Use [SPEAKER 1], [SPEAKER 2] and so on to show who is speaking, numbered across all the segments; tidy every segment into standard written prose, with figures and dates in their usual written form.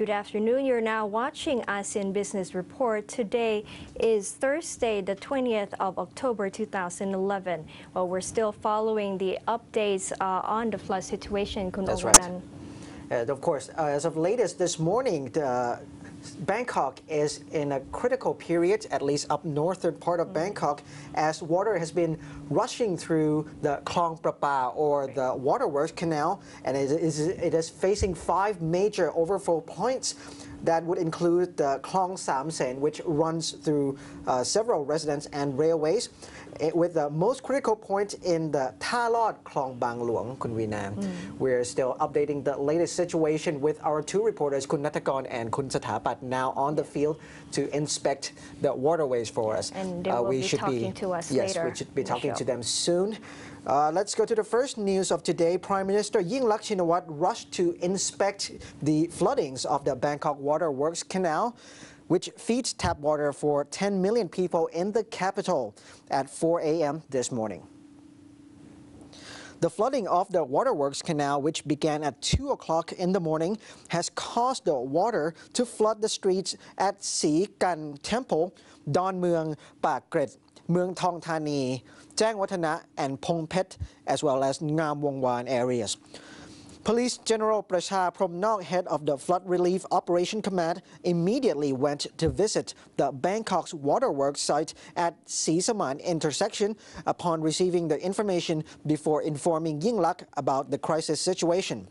[SPEAKER 1] Good afternoon. You're now watching ASEAN Business Report. Today is Thursday, the 20th of October 2011. Well, we're still following the updates on the flood situation.
[SPEAKER 2] That's right. And of course, as of latest this morning, Bangkok is in a critical period, at least up northern part of Bangkok, as water has been rushing through the Klong Prapa or the waterworks canal, and it is facing 5 major overflow points. That would include the Klong Sam Sen, which runs through several residents and railways, with the most critical point in the Tha Lod Klong Bang Luang, Kun Veena. We're still updating the latest situation with our 2 reporters, Kun Natakon and Kun Sathapat, now on the field to inspect the waterways for us.
[SPEAKER 1] And they will be talking to us later.
[SPEAKER 2] Yes, we should be talking to them soon. Let's go to the first news of today. Prime Minister Yingluck Shinawatra rushed to inspect the floodings of the Bangkok Waterworks Canal, which feeds tap water for 10 million people in the capital at 4 a.m. this morning. The flooding of the Waterworks Canal, which began at 2 o'clock in the morning, has caused the water to flood the streets at Si Kan Temple, Don Mueang, Pak Kret, Mueang Thong Thani, Jang Watana, and Pong Phet, as well as Ngam Wong Wan areas. Police General Prasha Promnok, head of the Flood Relief Operation Command, immediately went to visit the Bangkok's waterworks site at Si Saman intersection upon receiving the information before informing Yingluck about the crisis situation.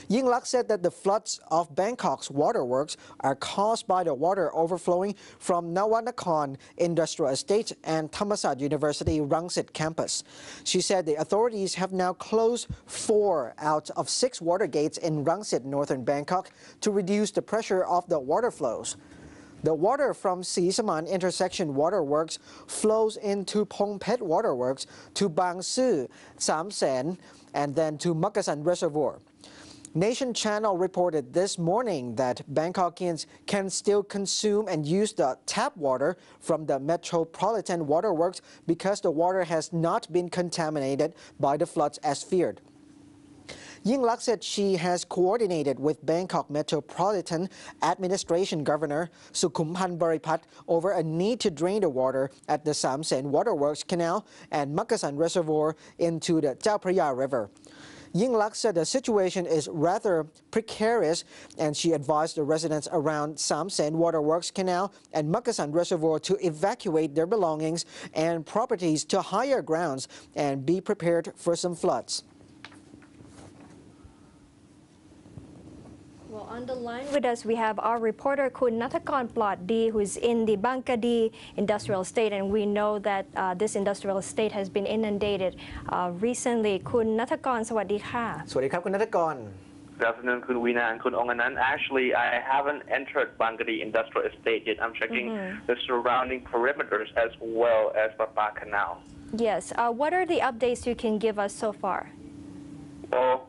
[SPEAKER 2] Yingluck said that the floods of Bangkok's waterworks are caused by the water overflowing from Nawanakorn Industrial Estate and Thammasat University Rangsit campus. She said the authorities have now closed 4 out of 6 water gates in Rangsit, northern Bangkok, to reduce the pressure of the water flows. The water from Si Saman intersection waterworks flows into Pong Phet waterworks to Bang Su, Sam Sen, and then to Makasan Reservoir. Nation Channel reported this morning that Bangkokians can still consume and use the tap water from the Metropolitan Waterworks because the water has not been contaminated by the floods as feared. Yingluck said she has coordinated with Bangkok Metropolitan Administration Governor Sukhumpan Baripat over a need to drain the water at the Sam Sen Waterworks Canal and Makasan Reservoir into the Chao Phraya River. Yingluck said the situation is rather precarious, and she advised the residents around Sam Sen Waterworks Canal and Makasan Reservoir to evacuate their belongings and properties to higher grounds and be prepared for some floods.
[SPEAKER 1] Well, on the line with us, we have our reporter, Kun Natakon Plotdi, who's in the Bangkadi industrial estate, and we know that this industrial estate has been inundated recently. Kun Natakon, สวัสดีค่ะ
[SPEAKER 2] สวัสดีครับคุณนัทกร
[SPEAKER 3] Good afternoon, Kun Veena and Kun Onganan. Actually, I haven't entered Bangkadi Industrial Estate yet. I'm checking the surrounding perimeters as well as Papa Canal.
[SPEAKER 1] Yes. What are the updates you can give us so far?
[SPEAKER 3] Well,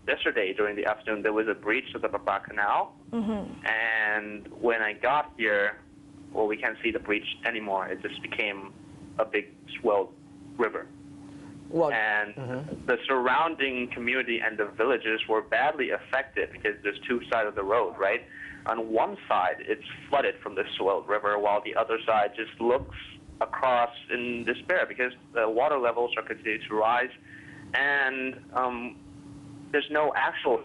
[SPEAKER 3] yesterday during the afternoon, there was a breach of the Papa Canal. And when I got here, well, we can't see the breach anymore. It just became a big swelled river.
[SPEAKER 2] Well,
[SPEAKER 3] and the surrounding community and the villages were badly affected because there's 2 sides of the road, right? On one side, it's flooded from the swelled river, while the other side just looks across in despair because the water levels are continuing to rise. And there's no actual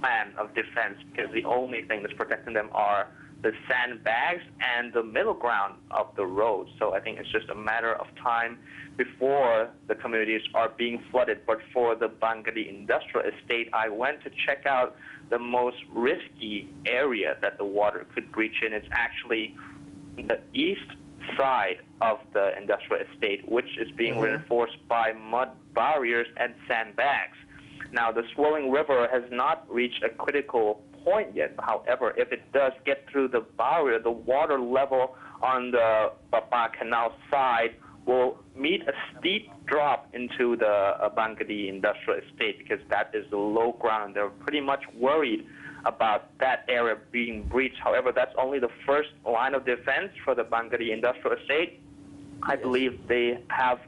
[SPEAKER 3] plan of defense because the only thing that's protecting them are the sandbags and the middle ground of the road. So I think it's just a matter of time before the communities are being flooded. But for the Bangkadi Industrial Estate, I went to check out the most risky area that the water could breach in. It's actually the east side of the industrial estate, which is being reinforced by mud barriers and sandbags. Now, the swelling river has not reached a critical point yet. However, if it does get through the barrier, the water level on the Papa Canal side will meet a steep drop into the Bangkadi Industrial Estate because that is the low ground. They're pretty much worried about that area being breached. However, that's only the first line of defense for the Bangkadi Industrial Estate. I believe they have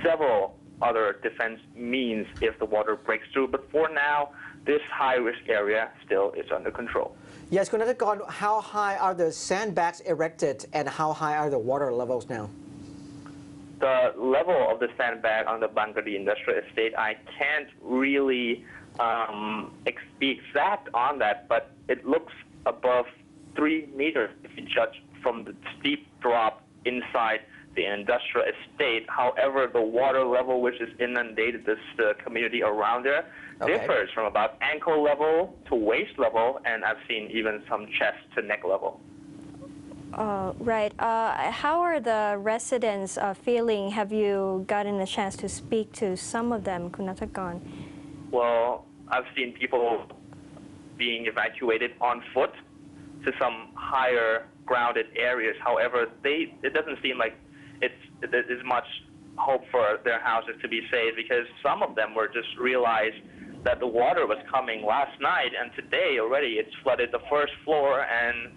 [SPEAKER 3] several other defense means if the water breaks through. But for now, this high-risk area still is under control.
[SPEAKER 2] Yes, Kun Nathakon, how high are the sandbags erected and how high are the water levels now?
[SPEAKER 3] The level of the sandbag on the Bangkadi Industrial Estate, I can't really be exact on that, but it looks above 3 meters if you judge from the steep drop inside the industrial estate. However, the water level which is inundated this community around there differs from about ankle level to waist level, and I've seen even some chest to neck level.
[SPEAKER 1] Right. How are the residents feeling? Have you gotten a chance to speak to some of them, Kun Nathakon?
[SPEAKER 3] Well, I've seen people being evacuated on foot to some higher grounded areas. However, it doesn't seem like there's much hope for their houses to be saved, because some of them were just realized that the water was coming last night, and today already it's flooded the first floor and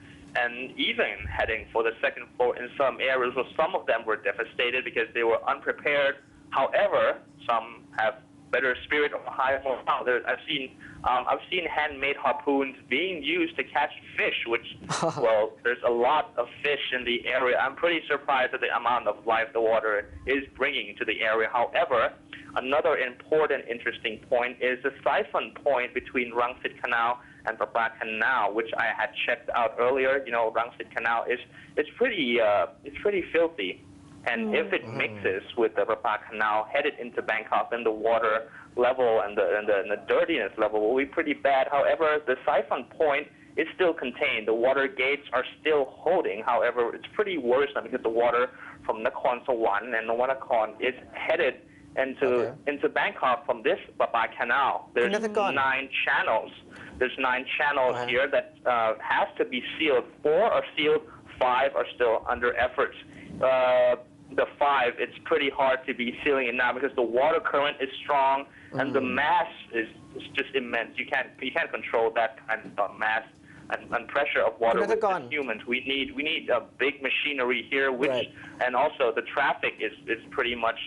[SPEAKER 3] even heading for the second floor in some areas. So some of them were devastated because they were unprepared. However, some have better spirit or higher morale. I've seen handmade harpoons being used to catch fish, which, well, there's a lot of fish in the area. I'm pretty surprised at the amount of life the water is bringing to the area. However, another important, interesting point is the siphon point between Rangsit Canal and Prapa Canal, which I had checked out earlier. You know, Rangsit Canal it's pretty filthy. And if it mixes with the Prapa Canal headed into Bangkok, then the water level and the dirtiness level will be pretty bad. However, the siphon point is still contained. The water gates are still holding. However, it's pretty worrisome because the water from Nakhon Sawan and Nawanakon is headed into Bangkok from this Prapa Canal. There's 9 channels. There's 9 channels here that has to be sealed. 4 are sealed. 5 are still under efforts. The 5, it's pretty hard to be sealing it now because the water current is strong and the mass is just immense. You can't control that kind of mass and pressure of water with humans. We need a big machinery here, which and also the traffic is pretty much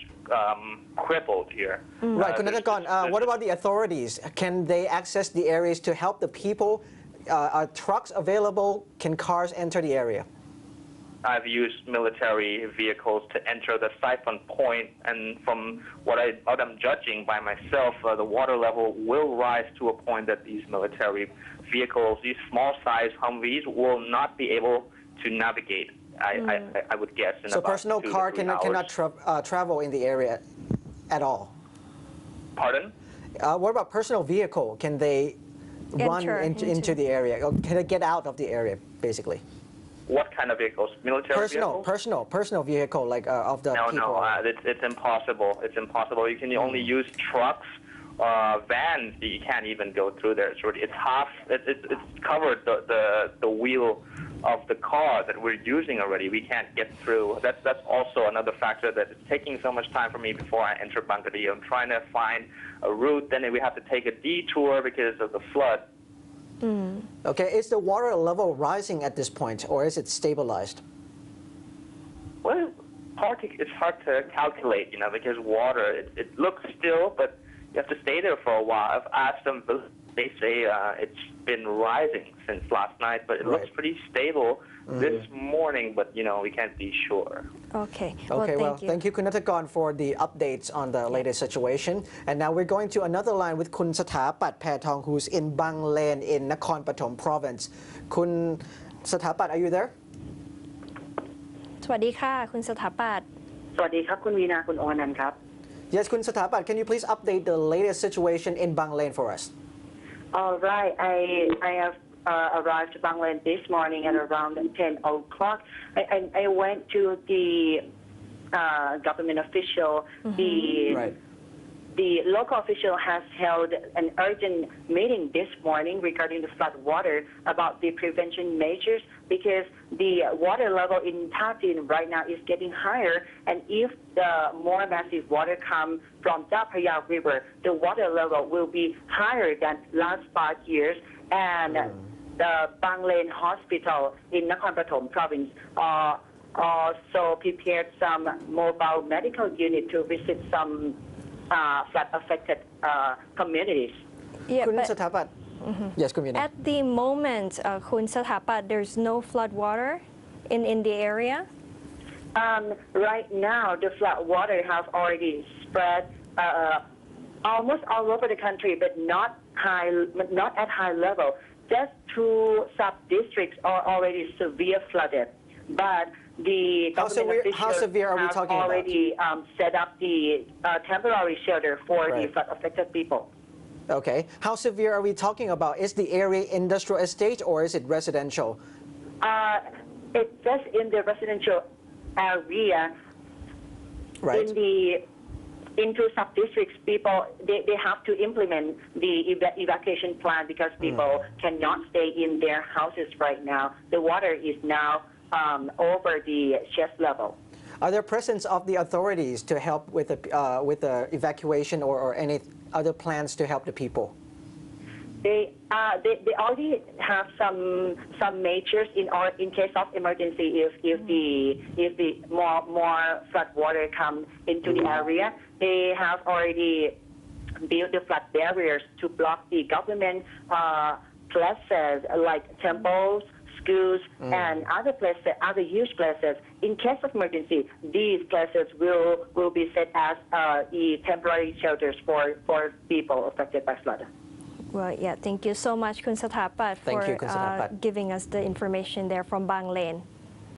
[SPEAKER 3] crippled here.
[SPEAKER 2] Right, Kun Nathakon, what about the authorities? Can they access the areas to help the people? Are trucks available? Can cars enter the area?
[SPEAKER 3] I've used military vehicles to enter the siphon point, and from what I'm judging by myself, the water level will rise to a point that these military vehicles, these small-sized Humvees, will not be able to navigate. I would guess. In
[SPEAKER 2] so
[SPEAKER 3] about
[SPEAKER 2] personal
[SPEAKER 3] 2 to
[SPEAKER 2] car
[SPEAKER 3] 3
[SPEAKER 2] cannot travel in the area at all?
[SPEAKER 3] Pardon?
[SPEAKER 2] What about personal vehicle? Can they run into the area? Or can they get out of the area, basically?
[SPEAKER 3] What kind of vehicles? Military vehicles?
[SPEAKER 2] Personal vehicle, like of the people?
[SPEAKER 3] No, it's impossible. It's impossible. You can only use trucks, vans. You can't even go through there. It's covered the wheel of the car that we're using already. We can't get through. That's also another factor that is taking so much time for me before I enter Bangkadi. I'm trying to find a route. Then we have to take a detour because of the flood.
[SPEAKER 2] Okay, is the water level rising at this point, or is it stabilized?
[SPEAKER 3] Well, it's hard to calculate, because water, it looks still, but you have to stay there for a while. I've asked them, they say it's been rising since last night, but it looks pretty stable this morning, but, we can't be sure.
[SPEAKER 1] Okay.
[SPEAKER 2] Well, thank you, Kun Nathakon, for the updates on the latest situation. And now we're going to another line with Kun Sathapat Paetong, who's in Bang Lane in Nakhon Pathom province. Kun Sathapat, are you there?
[SPEAKER 1] สวัสดีค่ะคุณสถาปัตย์
[SPEAKER 4] สวัสดีครับคุณวีนาคุณอนันต์ครับ
[SPEAKER 2] Yes, Kun Sathapat, can you please update the latest situation in Bang Lane for us?
[SPEAKER 4] All right, I have arrived to Bang Lane this morning at around 10 o'clock. I went to the government official. The local official has held an urgent meeting this morning regarding the flood water about the prevention measures, because the water level in Tatin right now is getting higher, and if the more massive water comes from the Phaya River, the water level will be higher than last 5 years, and the Bang Lane Hospital in Nakhon Pathom province also prepared some mobile medical unit to visit some flood-affected communities.
[SPEAKER 1] Yeah,
[SPEAKER 2] คุณ
[SPEAKER 1] but
[SPEAKER 2] สถาปัตย์ yes คุณวีนา
[SPEAKER 1] at the moment, Kun Satapat, there's no flood water in the area?
[SPEAKER 4] Right now, the flood water has already spread almost all over the country, but not at high level. Just two sub-districts are already severe flooded, but the government officials
[SPEAKER 2] severe are we
[SPEAKER 4] have
[SPEAKER 2] talking about?
[SPEAKER 4] already set up the temporary shelter for the
[SPEAKER 2] Right.
[SPEAKER 4] flood-affected people.
[SPEAKER 2] Okay, how severe are we talking about? Is the area industrial estate or is it residential?
[SPEAKER 4] It's just in the residential area.
[SPEAKER 2] Right.
[SPEAKER 4] Into sub-districts, people, they have to implement the evacuation plan because people cannot stay in their houses right now. The water is now over the chest level.
[SPEAKER 2] Are there presence of the authorities to help with the evacuation or any other plans to help the people?
[SPEAKER 4] They already have some measures in case of emergency if the more flood water come into the area. They have already built the flood barriers to block the government places like temples, schools, and other places, other huge places. In case of emergency, these places will be set as temporary shelters for people affected by flood.
[SPEAKER 1] Well, yeah, thank you so much, Kun Satapat,
[SPEAKER 2] Thank
[SPEAKER 1] for
[SPEAKER 2] you, Kun Satapat.
[SPEAKER 1] giving us the information there from Bang Lane.